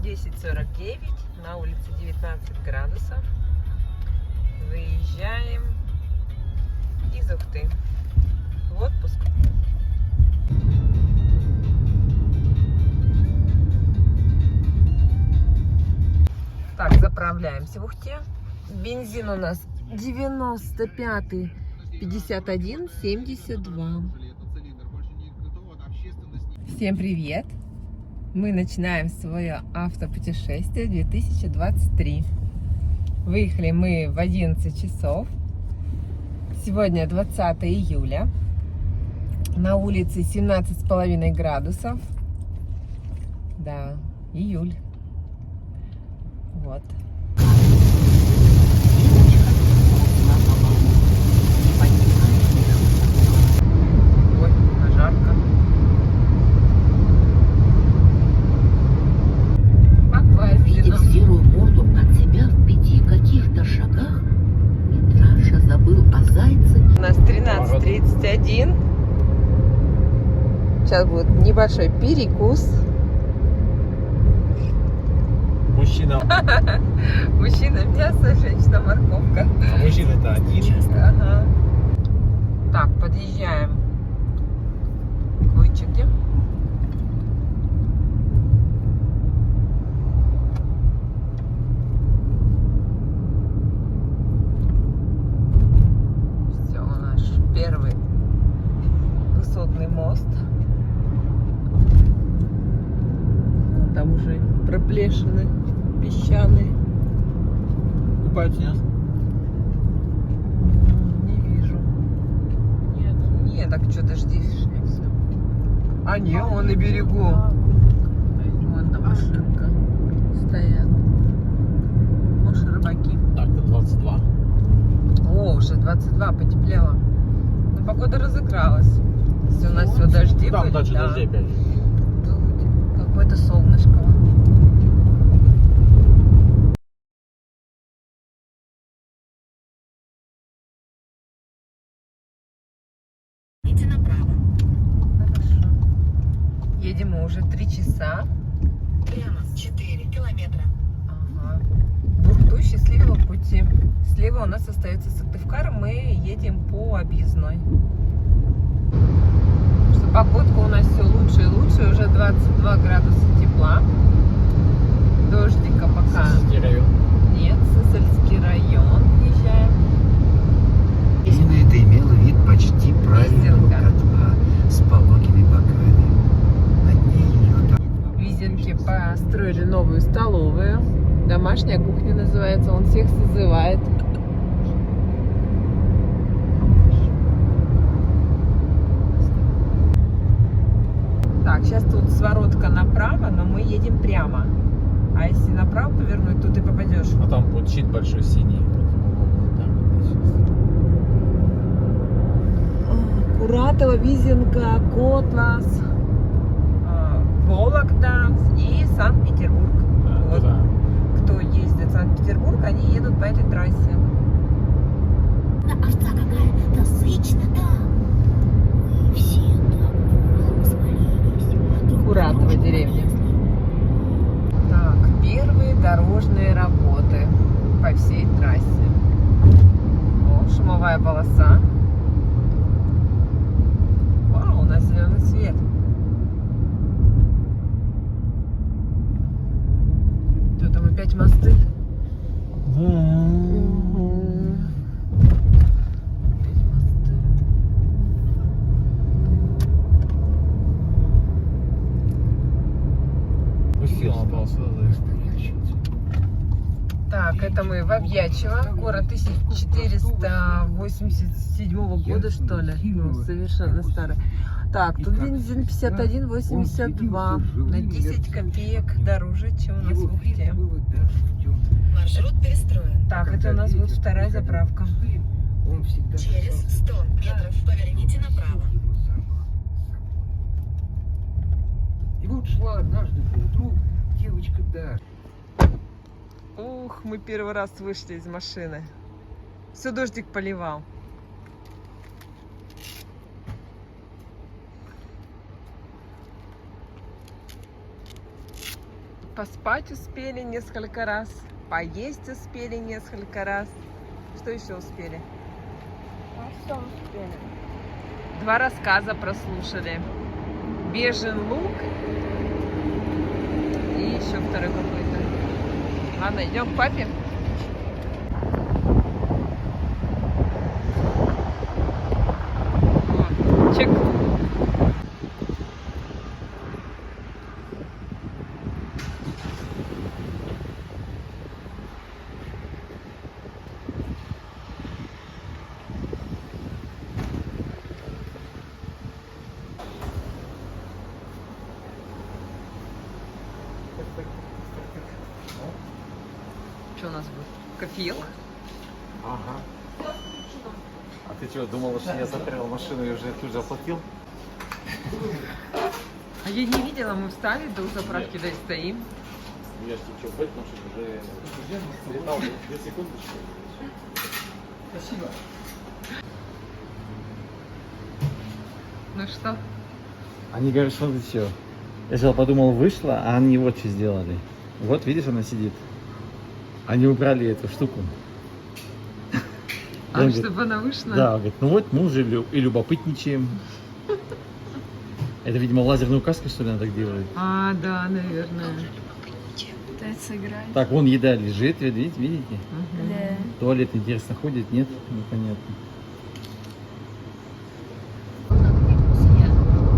10:49, на улице 19 градусов. Выезжаем из Ухты в отпуск. Так, заправляемся в Ухте. Бензин у нас 95-й, 51,72. Всем привет! Мы начинаем свое автопутешествие 2023. Выехали мы в 11 часов. Сегодня 20 июля. На улице 17,5 градусов. Да, июль. Вот. Ой, жарко. Увидев серую морду от себя в 5 каких-то шагах, Митраша забыл о зайце. У нас 13:31. Сейчас будет небольшой перекус. Мужчина. Мужчина мясо, женщина морковка. А мужчина-то один. Ага. Так, подъезжаем к Вычеге. Все, наш первый высотный мост. Там уже проплешины песчаные. Купаются, нет? Не вижу. Нет, так что дождись. А не, он на берегу. Вон там машинка стоят. Может, рыбаки. Так-то 22. О, уже 22, потеплело. Но погода разыгралась. Если у нас все дожди Там были, дальше да, дожди опять. тут какое-то солнышко. Идите направо. Хорошо. Едем мы уже 3 часа. Прямо 4 километра. Ага. В Ухту счастливого пути. Слева у нас остается Сыктывкар, мы едем по объездной. Что погодка у нас все лучше и лучше, уже 22 градуса тепла. Дождика пока Сосиский район. нет, Сысольский район въезжаем. Это имело вид почти правильного Визенка. котла с пологими боками. Над ней В Визенке построили новую столовую. Домашняя кухня называется, он всех созывает. Так, сейчас тут своротка направо, но мы едем прямо. А если направо повернуть, то ты попадешь. А там вот щит большой синий. Вот так вот сейчас. Куратова, Визенка, Котлас, Вологда и Санкт-Петербург. Да, Вот. да. Кто ездит в Санкт-Петербург, они едут по этой трассе. На овца какая-то зычная-то. Мы все так свалились. Куратова деревня. Так, первые дорожные работы по всей трассе. О, шумовая полоса. Вау, у нас зеленый свет. Что там опять мосты? Мгм. Опять мосты. Пустила полосу. Так, это мы в Обьячево, город 1487 года, что ли? Ну, совершенно старый. Так, тут бензин 51,82, на 10 копеек дороже, чем у нас в Ухте. Маршрут перестроен. Так, это у нас будет вторая заправка. Через 100 метров поверните направо. И вот шла однажды поутру девочка Даша. Ух, мы первый раз вышли из машины. Все дождик поливал. Поспать успели несколько раз, поесть успели несколько раз. Что еще успели? Все успели. 2 рассказа прослушали. Бежин луг и еще второй какой-то. Ладно, идем к папе. О, чек. Что у нас будет? Кофеек? Ага. А ты что, думала, что я заперел машину и уже тут же оплатил? А я не видела, мы встали до заправки, да и стоим. Я же что, в этом уже летал 2 секунды, что ли? Спасибо. Ну что? Они говорят, что ты что? Я сначала подумал, вышла, а они вот что сделали. Вот, видишь, она сидит. Они убрали эту штуку. А, Он чтобы она вышла? Да, говорит, ну вот мы уже и любопытничаем. Это, видимо, лазерную каску, что ли, она так делает. А, да, наверное. Пытается сыграть. Так, вон еда лежит, видите? Мгм. Да. Туалет, интересно, ходит, нет? Непонятно.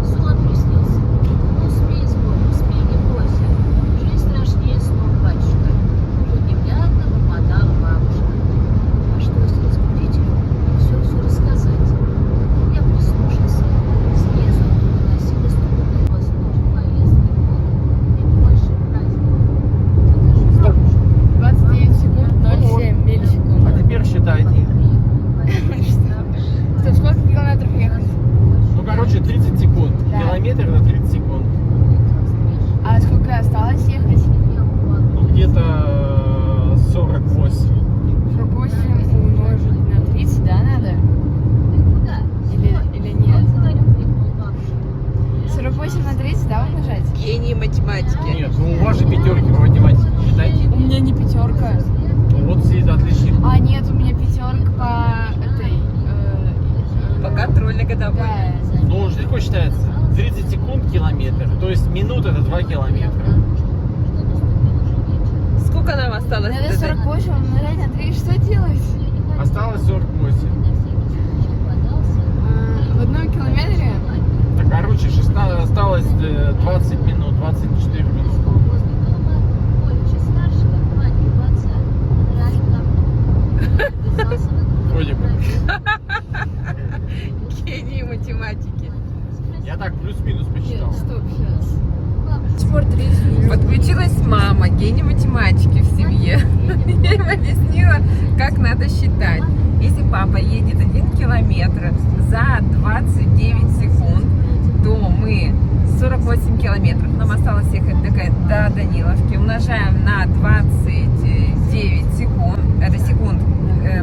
Сон приснился. Успей, сбой, успей, не бойся. Жизнь страшнее снов, батюшка. Уже невнятно бормотала бабушка. А что, если разбудить ее и все рассказать? Я прислушался. Снизу доносилось трудное воздух, поездки в город и больше праздник. Это же бабушка. 29 секунд, 07 миллисекунд. А теперь считайте. Стоп, сколько километров ехать? Ну, короче, 30 секунд. Да. Километр на 30 секунд. А сколько осталось ехать? Ну, где-то 48. 48 умножить на 30, да, надо? Или нет? 48 на 30, да, умножать? Гений математики. Нет, ну у вас же пятерки по математике. Считайте. У меня не пятерка. Вот сидит отличник. А, нет, у меня пятерка по этой... По контрольной да. Ну, он же легко считается. 30 секунд километр. То есть минута это 2 километра. Сколько нам осталось? Надо 48 умножать на 3. Что делать? Осталось 48. В одном километре? Так, короче, 16, осталось 20 минут, 24 минут. Вроде бы. Гений математики. Я так плюс-минус посчитал. Стоп, сейчас. Спорт 30 минут. Подключилась мама, гений математики в семье. Я им объяснила, как надо считать. Если папа едет 1 километр за 29 секунд, то мы 48 километров. Нам осталось ехать до Даниловки. Умножаем на 29 секунд. Это секунд.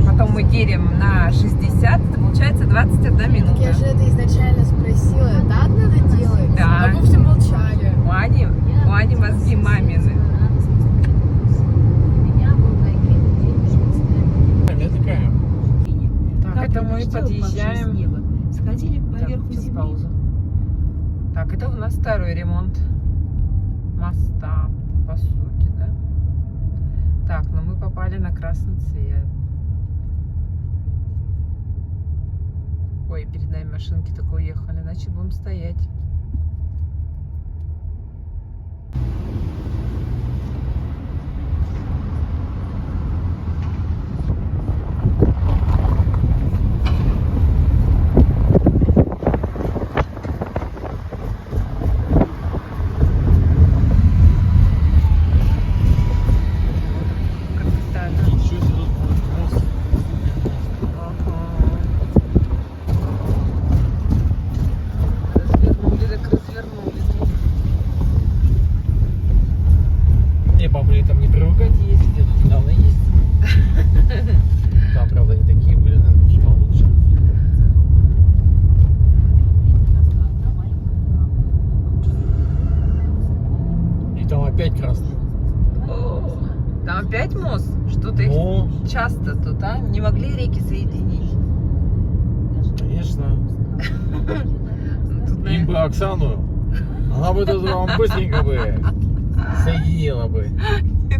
Потом мы делим на 60. Это получается 21 минута. Я же это изначально спросила. Так надо делать? Да. А вы все молчали. У Ани мозги мамины. Я такая. Так, это мы подъезжаем. Сходили Так, поверху сейчас земли. паузу. Так, это у нас второй ремонт моста, по сути, да? Так, но мы попали на красный цвет. Ой, перед нами машинки только уехали, значит будем стоять. Красота, да? Ничего себе, тут будет мост. Развернули, так развернули. Не, бабули там не привыкать ездить, я тут недавно ездил. Там, правда, не такие были, наверное, чуть получше. И там опять красный. Там опять мост? Что-то их Ну, часто тут, а? Не могли реки соединить? конечно. Ну, тут, Им наверное, бы Оксану. Она бы тут вам быстренько бы соединила бы.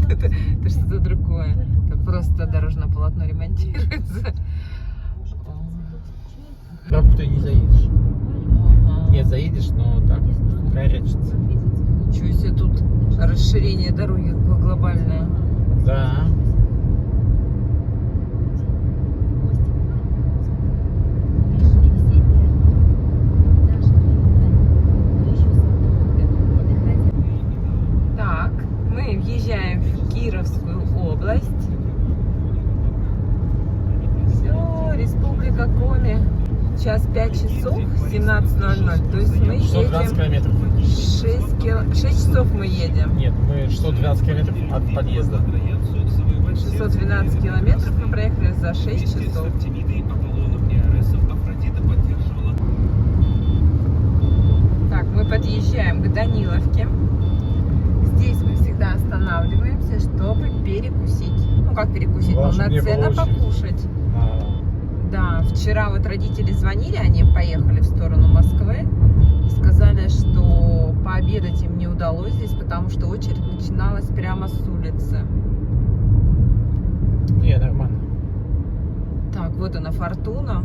это что-то другое. Это просто дорожное полотно ремонтируется. Тропку ты не заедешь. Ага. Нет, заедешь, но так, корячится. Ничего себе, тут расширение дороги какое глобальное. Да. Так, мы въезжаем в Кировскую область. Все, Республика Коми. Сейчас 5 часов 17:00. То есть мы 612 едем километров. 6 часов мы едем. Нет, мы 612 километров от подъезда. 612 километров мы проехали за 6 часов. Так, мы подъезжаем к Даниловке. Здесь мы всегда останавливаемся, чтобы перекусить. Ну как перекусить? Главное, чтобы не было Полноценно очереди. покушать. А, Да, вчера вот родители звонили, они поехали в сторону Москвы и сказали, что пообедать им не удалось здесь, потому что очередь начиналась прямо с улицы. не, нормально. Так, вот она Фортуна,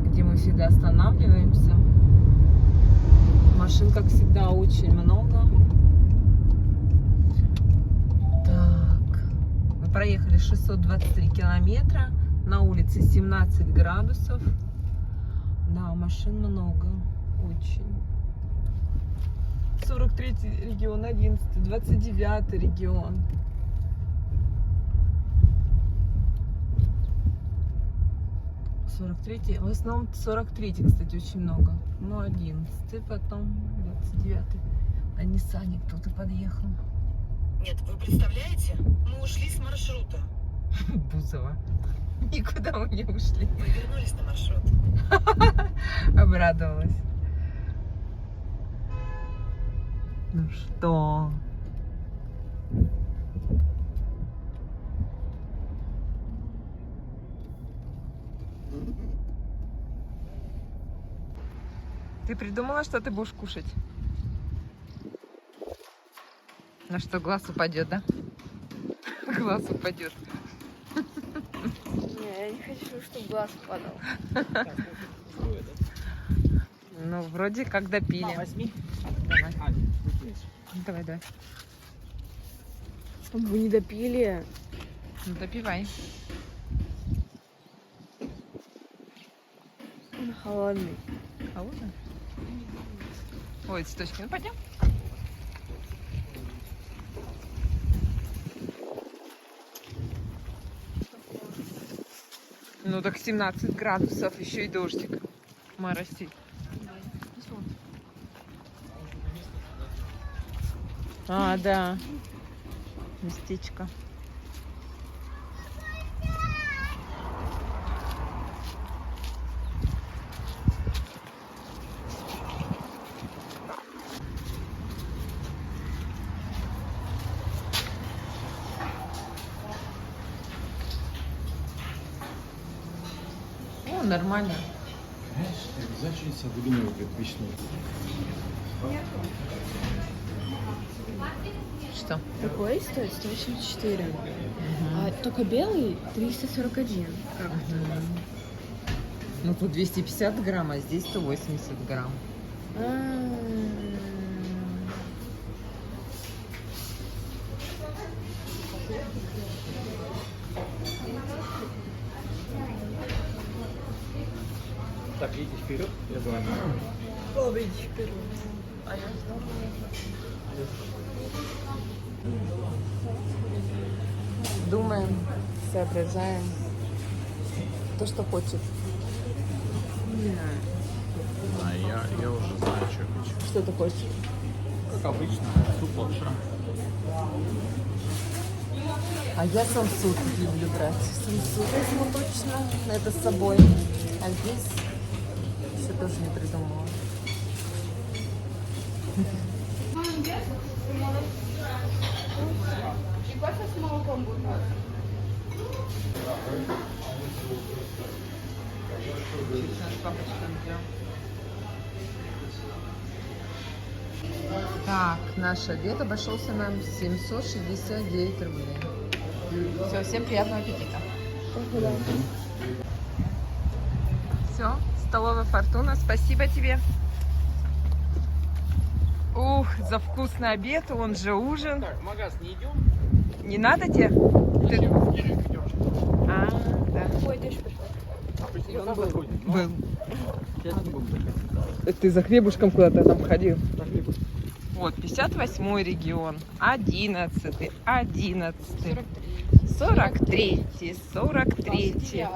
где мы всегда останавливаемся. Машин, как всегда, очень много. Так, мы проехали 623 километра. На улице 17 градусов. Да, машин много. Очень. 43-й регион, 11-й, 29-й регион. В основном 43-й, кстати, очень много. Ну, 11-й, потом 29-й. А Ниссане кто-то подъехал. Нет, вы представляете? Мы ушли с маршрута. Бузова. Никуда мы не ушли. Мы вернулись на маршрут. Обрадовалась. Ну что? Ты придумала, что ты будешь кушать? На что глаз упадет, да? Глаз упадет. Не, я не хочу, чтобы глаз падал. Ну, вроде как допили. Возьми. Давай. Давай, давай. Вы не допили. Ну, допивай. Он холодный. Холодно? Ой, цветочки, ну пойдем. Ну так 17 градусов, еще и дождик моросит. А, да. Местечко. О, нормально. Знаешь, обязательно выдумываю предпечную. Что? Такой стоит 184. А только белый 341. Как? Ну тут 250 грамм, а здесь 180 грамм. Так, идите вперед, я за вами. Думаем, соображаем. То, что хочет. Не знаю. А я уже знаю, что хочу. Что ты хочешь? Как обычно, суп лапша. А я самсут люблю брать. Самсут возьму точно. Это с собой. А здесь еще тоже не придумала. Так, наш обед обошелся нам 769 рублей. Все, всем приятного аппетита. Все, столовая Фортуна, спасибо тебе. Ух, за вкусный обед, он же ужин. Так, в магаз не идем? Не надо тебе? Идем. А, да. Он Был. Ты за хлебушком куда-то там ходил. Вот, 58-й регион, 11-й, 11-й, 43-й, 43-й,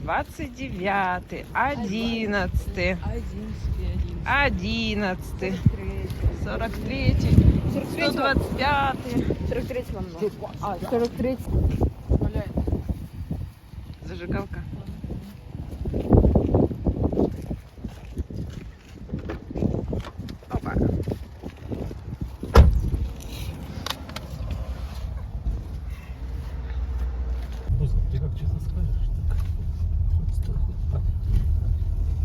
29-й, 11-й, 11-й, 43-й, 125-й. 43 вам много. А, 43. Зажигалка. Опа. Ты как честно скажешь?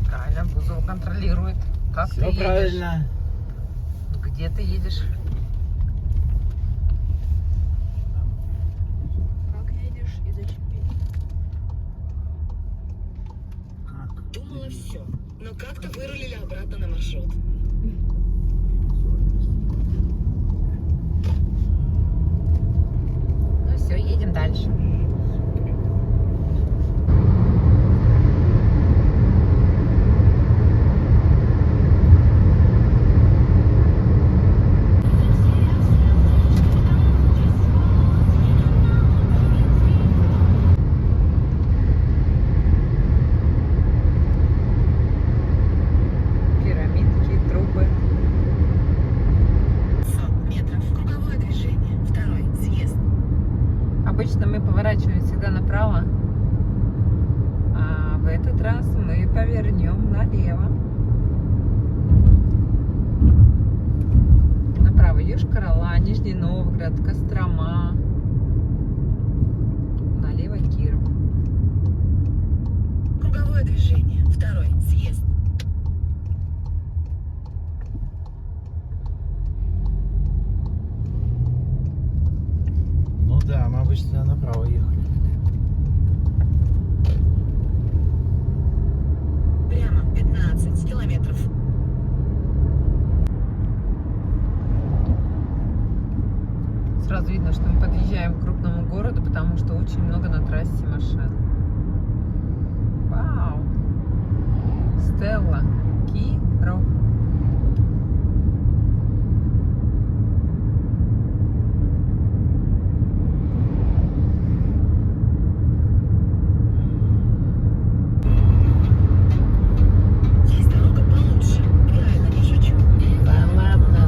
Правильно, Бузова контролирует. Как ты Все едешь? правильно. Где ты едешь? Как едешь и зачем едешь? Думала все. Но как-то вырулили обратно на маршрут. Ну все, едем дальше. Пирамидки, трубы. 500 метров. Круговое движение. Второй съезд. Обычно мы поворачиваем всегда направо, а в этот раз мы повернем налево. Направо Йошкар-Ола, Нижний Новгород, Кострома. Налево Киров. Круговое движение. Второй съезд. Ну да, мы обычно направо ехали. Прямо 15 километров. Сразу видно, что мы подъезжаем к крупному городу, потому что очень много на трассе машин. Вау! Стелла, Киров. Есть дорога получше. Реально не шучу. Да ладно.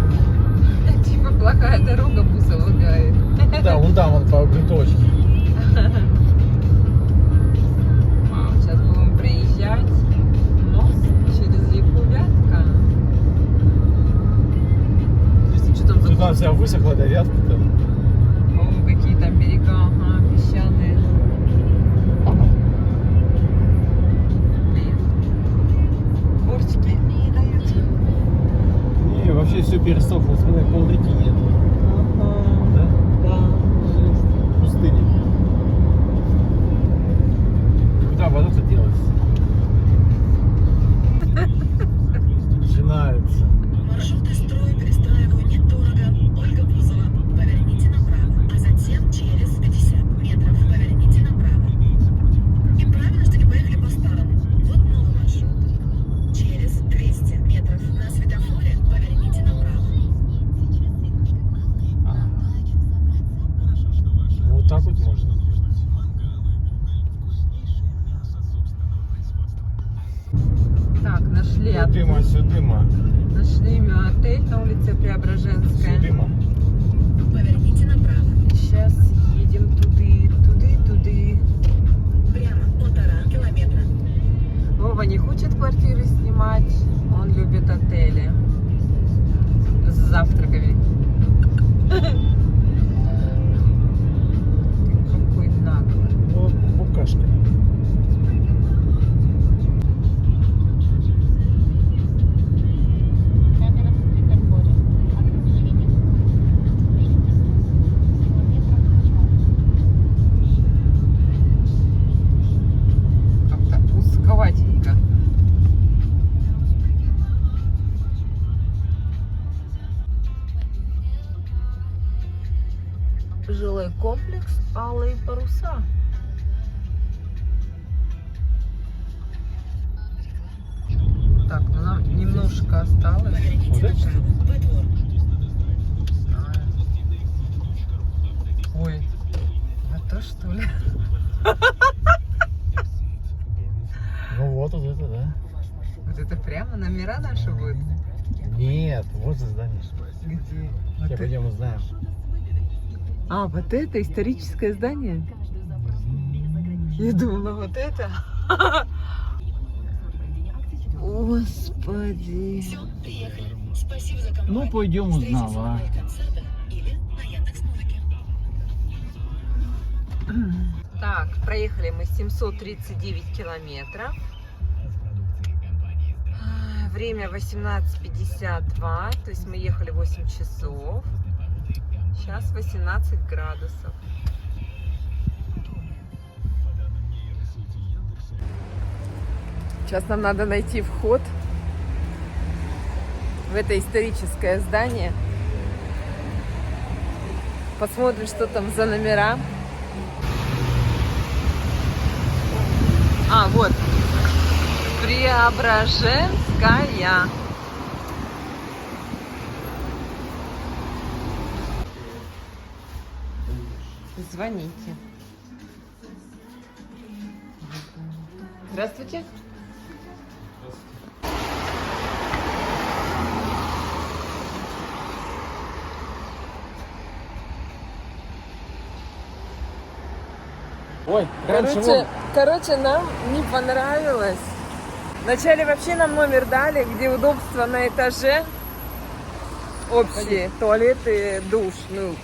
Типа плохая дорога Бузова говорит. Да, вон по грунтовочке. Сейчас будем проезжать мост через реку Вятка. Что там за Там вся высохла, да, вятка там. О, какие там берега, ага, песчаные. Блин. Бортики не дают. Не, вообще все пересохло, смотри, пол-реки нет. Да? Да. Пустыня. Куда вода-то делась? Начинается. Маршруты строю перестраиваю недорого. Ольга Бузова. Поверните направо, а затем через 50 метров поверните направо. И правильно, что не поехали по старому. Вот новый маршрут. Через 200 метров на светофоре поверните направо. Вот так вот можно. Так, нашли, Сюдыма. нашли мы отель на улице Преображенская. Сюдыма. Поверните направо. Сейчас едем туды. Прямо 1,5 километра. Вова не хочет квартиры снимать, он любит отели с завтраками. Жилой комплекс «Алые паруса». Так, ну нам немножко осталось. Вот это? Во двор. Ой, это что ли? Ну вот это, да. Вот это прямо номера наши будут? Нет, вот за здание. Где? Сейчас пойдем узнаем. А, вот это историческое здание? Я думала, вот это. Господи. Все, приехали. Спасибо за компанию. Ну, пойдем Встретимся узнаем, на а. концерте или на Яндекс.Музыке. Так, проехали мы 739 километров. Время 18:52, то есть мы ехали 8 часов. Сейчас 18 градусов. Сейчас нам надо найти вход в это историческое здание. Посмотрим, что там за номера. А, вот. Преображенская. Звоните. Здравствуйте. Ой, раньше Короче, нам не понравилось. Вначале вообще нам номер дали, где удобства на этаже. Общие туалеты, душ. Ну,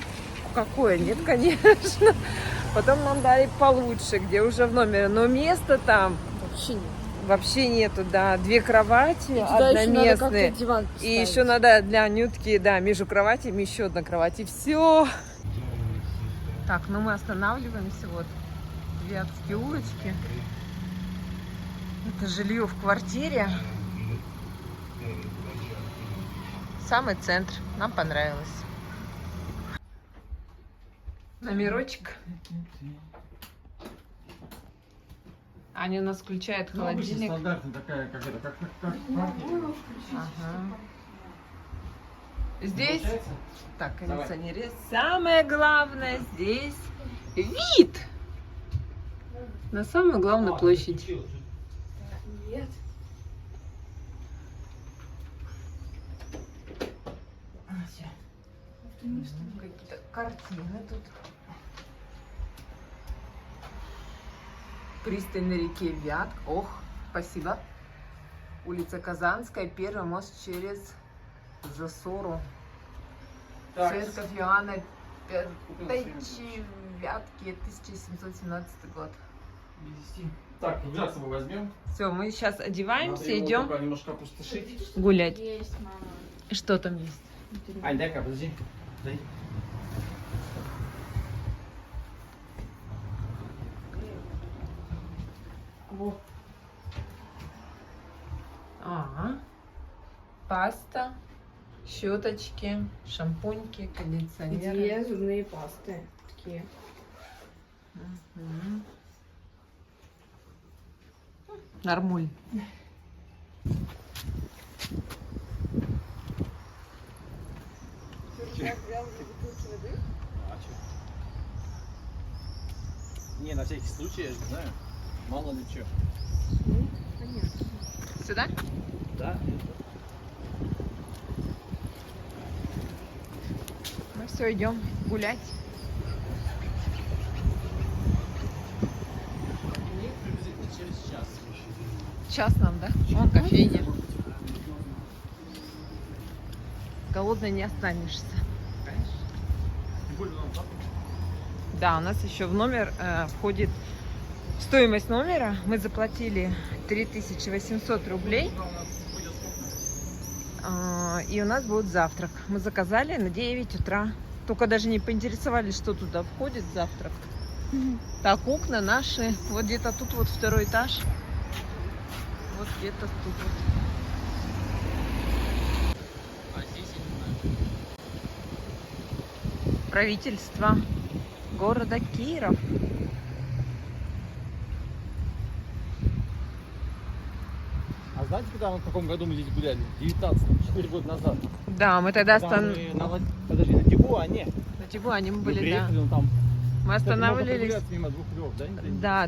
какое? Нет, конечно. Потом нам дали получше, где уже в номере. Но места там Вообще нет. вообще нету, да. 2 кровати, Туда еще надо как-то одноместные. диван И поставить. еще надо для Нютки, да, между кроватями еще одна кровать. И все. Так, ну мы останавливаемся вот в Вятской улочке. Это жилье в квартире. Самый центр. Нам понравилось. Номерочек. Аня у нас включает холодильник. Стандартная такая, как это, как Ага. Здесь, Получается? так, Давай. кондиционер. Самое главное здесь вид на самую главную площадь. Нет. Какие-то картины тут. Пристань на реке Вятка. Ох, спасибо. Улица Казанская, первый мост через Засору. Так. Церковь Иоанна Пятачи Вятки, 1717 год. Так, рюкзак с собой возьмем. Все, мы сейчас Надо одеваемся, его идем только немножко опустошить. гулять. Есть, мама. Что там есть? Ань, дай-ка, подожди. Дай. Вот. Ага. Паста, щеточки, шампуньки, кондиционеры. 2 зубные пасты. Такие. Мгм. Нормуль. Не, на всякий случай, я же не знаю. Мало ли что. Сюда? Да? Мы все, идем гулять. Приблизительно через час. Час нам, да? Вон кофейня. Голодной не останешься. Тем более нам завтра. Да, у нас еще в номер входит стоимость номера. Мы заплатили 3800 рублей. И у нас будет завтрак. Мы заказали на 9 утра. Только даже не поинтересовались, что туда входит завтрак. Так, окна наши. Вот где-то тут вот 2-й этаж. Вот где-то тут вот. А здесь я не знаю. Правительство. города Киров. А знаете, когда мы в каком году мы здесь гуляли? 4 года назад. Да, мы тогда Подожди, на Тибуане. на Тибуане мы Мы были, да. приехали, он там... Мы Кстати, можно останавливались. прогуляться мимо 2 львов, да?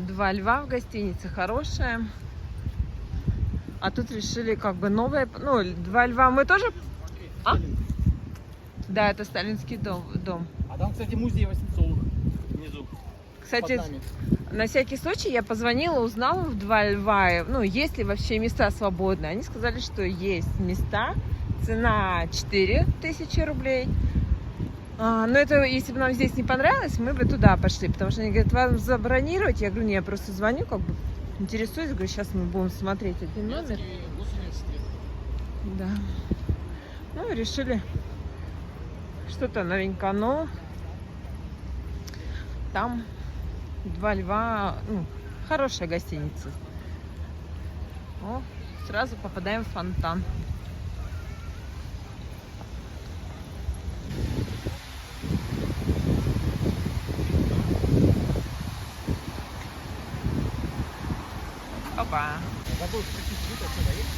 Да, 2 льва в гостинице, хорошая. А тут решили как бы новое, ну, 2 льва мы тоже... А? Да, это сталинский дом. А там, кстати, музей Васнецовых внизу. Кстати, под нами. на всякий случай я позвонила, узнала в 2 льва, ну, есть ли вообще места свободные. Они сказали, что есть места, цена 4000 рублей. Но это, если бы нам здесь не понравилось, мы бы туда пошли, потому что они говорят, вам забронировать? Я говорю, не, я просто звоню, как бы интересуюсь, говорю, сейчас мы будем смотреть один номер. Да. Ну, решили что-то новенькое, но там 2 льва, ну, хорошая гостиница. О, сразу попадаем в фонтан. Опа. Забыл спросить, вы отсюда едете?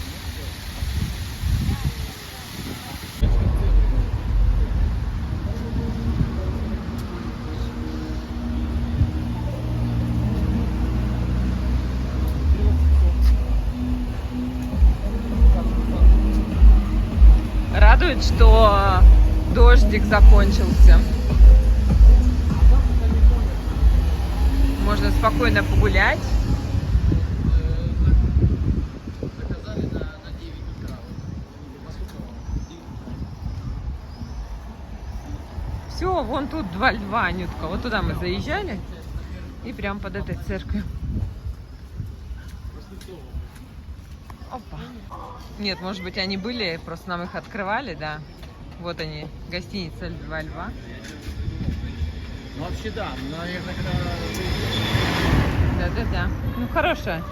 Радует, что дождик закончился. Можно спокойно погулять. Заказали на 9 утра. Все, вон тут 2 льва, Анютка. Вот туда мы заезжали. И прям под этой церковью. Опа. Нет, может быть, они были, просто нам их открывали, да. Вот они, гостиница 2 льва. Ну, вообще, да. Наверное, когда... Да-да-да. Ну, хорошая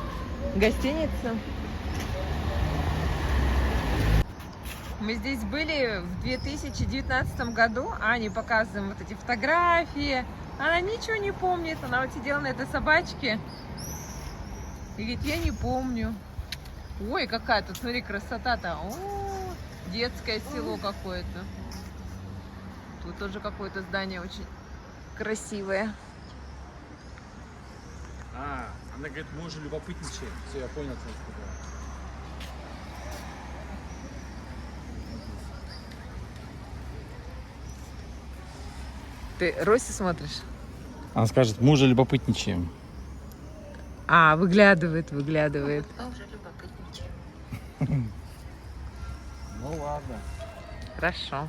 гостиница. Мы здесь были в 2019 году. Ане показываем вот эти фотографии. Она ничего не помнит. Она вот сидела на этой собачке. И говорит, я не помню. Ой, какая тут, смотри, красота-то. О, детское село какое-то. Тут тоже какое-то здание очень красивое. Она говорит, мы уже любопытничаем. Все, я понял, что она сказала. Ты Роси смотришь? Она скажет, мы уже любопытничаем. А, выглядывает. Уже любопытничаю. Ну ладно. Хорошо.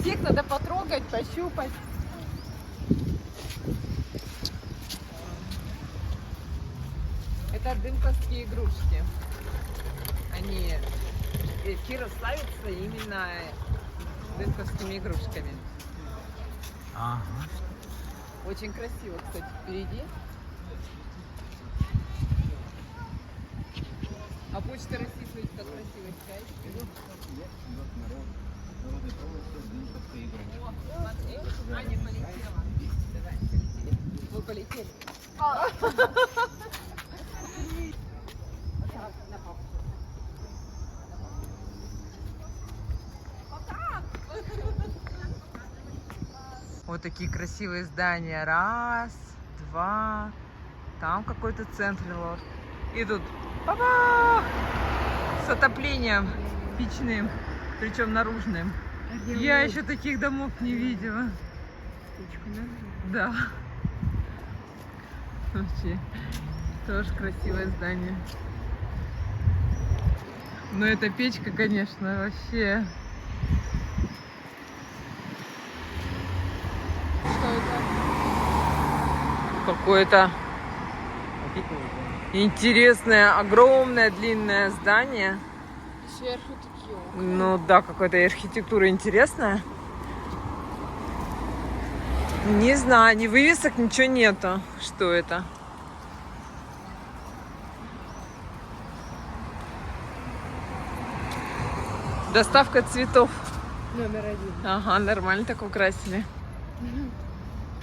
Всех надо потрогать, пощупать. Это дымковские игрушки. Они... Киров славится именно дымковскими игрушками. Ага. Очень красиво, кстати, впереди. А почта России, смотрите, как красиво читает. Смотри, Аня полетела. Давай, полетели. Мы полетели. Вот такие красивые здания. 1, 2. Там какой-то центр. И тут бабах! С отоплением печным, причем наружным. Я еще таких домов не видела. Да. Вообще, тоже красивое здание. Но эта печка, конечно, вообще. Что это? Какое-то интересное, огромное, длинное здание. Сверху такие окна. Ну да, какая-то архитектура интересная. Не знаю, ни вывесок, ничего нету. Что это? Доставка цветов. Номер 1. Ага, нормально так украсили.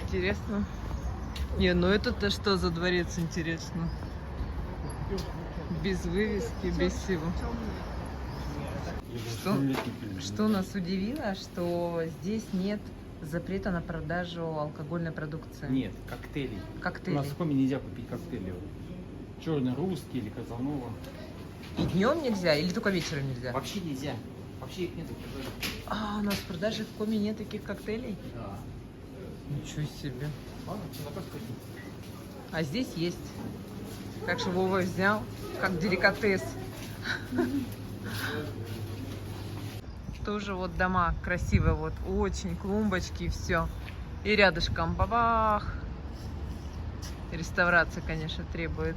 Интересно. Не, ну это-то что за дворец, интересно? Без вывески, без всего. Что нас удивило, что здесь нет запрета на продажу алкогольной продукции. Нет, коктейлей. У Коктейлей. нас в Коми нельзя купить коктейли. Черный русский или Казанова. И днем нельзя, или только вечером нельзя? Вообще нельзя. Вообще их нет. А, у нас в продаже в Коми нет таких коктейлей? Да. Ничего себе. Ладно, что заказ хотим. А здесь есть. Так что Вова взял, как деликатес. Тоже вот дома красивые, вот очень, клумбочки и все. И рядышком бабах. Реставрация, конечно, требует.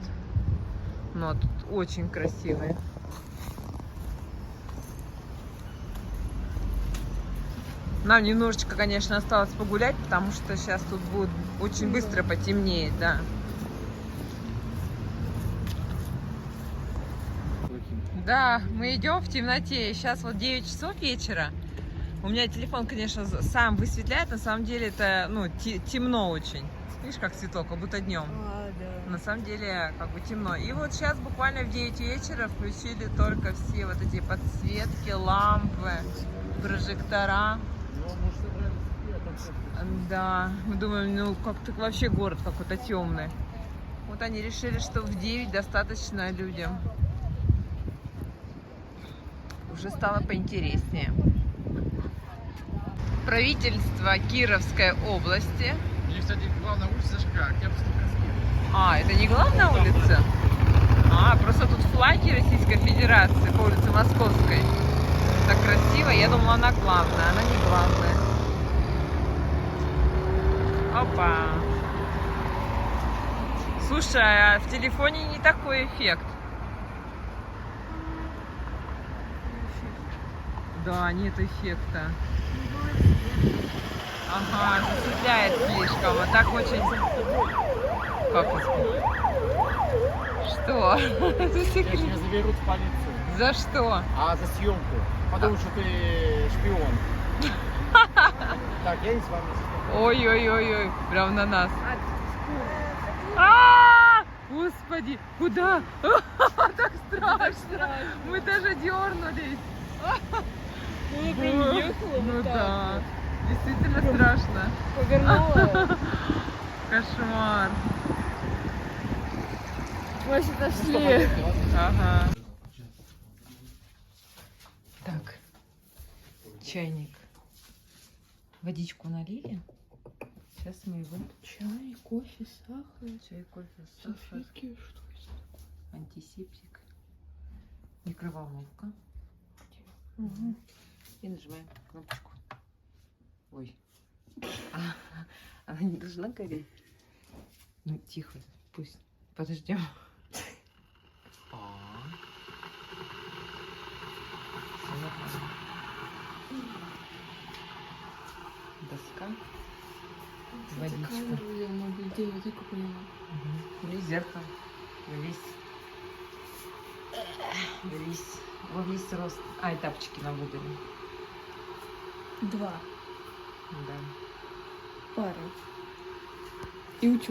Но тут очень красивые. Нам немножечко, конечно, осталось погулять, потому что сейчас тут будет очень быстро потемнеет, да. Да, мы идем в темноте. Сейчас вот 9 часов вечера. У меня телефон, конечно, сам высветляет. На самом деле это, ну, темно очень. Видишь, как светло, как будто днем. На самом деле, как бы темно. И вот сейчас буквально в 9 вечера включили только все вот эти подсветки, лампы, прожектора. Да, мы думаем, ну как-то вообще город какой-то темный. Вот они решили, что в 9 достаточно людям. Уже стало поинтереснее. Правительство Кировской области. И, кстати, главная улица ЖК, Октябрьский проспект. А, это не главная улица? А, просто тут флаги Российской Федерации по улице Московской. Так красиво. Я думала, она главная. Она не главная. Опа. Слушай, а в телефоне не такой эффект. Да, нет эффекта. Ага, засветляет слишком. А так очень... Как это? Что? Меня заберут в полицию. За что? А за съемку. Потому что ты шпион. Так, я не с вами. Ой-ой-ой-ой, прям на нас. Господи, куда? Так страшно. Мы даже дернулись. Ну да, действительно страшно. Повернула. Кошмар. Мы сюда шли. Ага. Так, чайник. Водичку налили. Сейчас мы его... Чай, кофе, сахар. Чай, кофе, сахар. Салфетки, что это? Антисептик. Микроволновка. Угу. И нажимаем кнопочку. Ой. Она не должна гореть. Ну, тихо, пусть. Подождем. Доска. Водичка. Камеру я наблюдаю, я только поняла. Или зеркало. Во весь рост. А, и тапочки нам выдали. 2 Да. пары. И утюг.